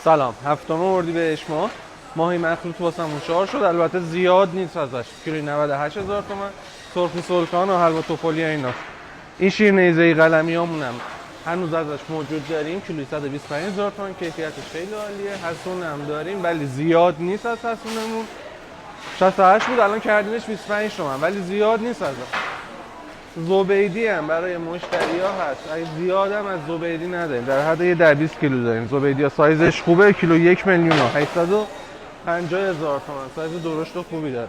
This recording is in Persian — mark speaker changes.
Speaker 1: سلام، هفتم اردیبهشت ماهی مخلوط واسمون شار شد. البته زیاد نیست ازش، کیلویی 98,000 تومان. سرخی سلطان و حلوا توپلی اینا. این شیر نیزه قلمیامون هم هنوز ازش موجود داریم، کیلویی 125,000 تومان. کیفیتش خیلی عالیه. حسون هم داریم ولی زیاد نیست از حسونمون. 68 بود، الان کردیمش 25 تومان ولی زیاد نیست ازش. زبیدی هم برای مشتریا هست. اگه زیاد هم از زبیدی نداریم، در حد یه 10-20 کیلو داریم. زبیدی ها سایزش خوبه، کیلو 1,850,000 تومان. سایز درشت و خوبی داره.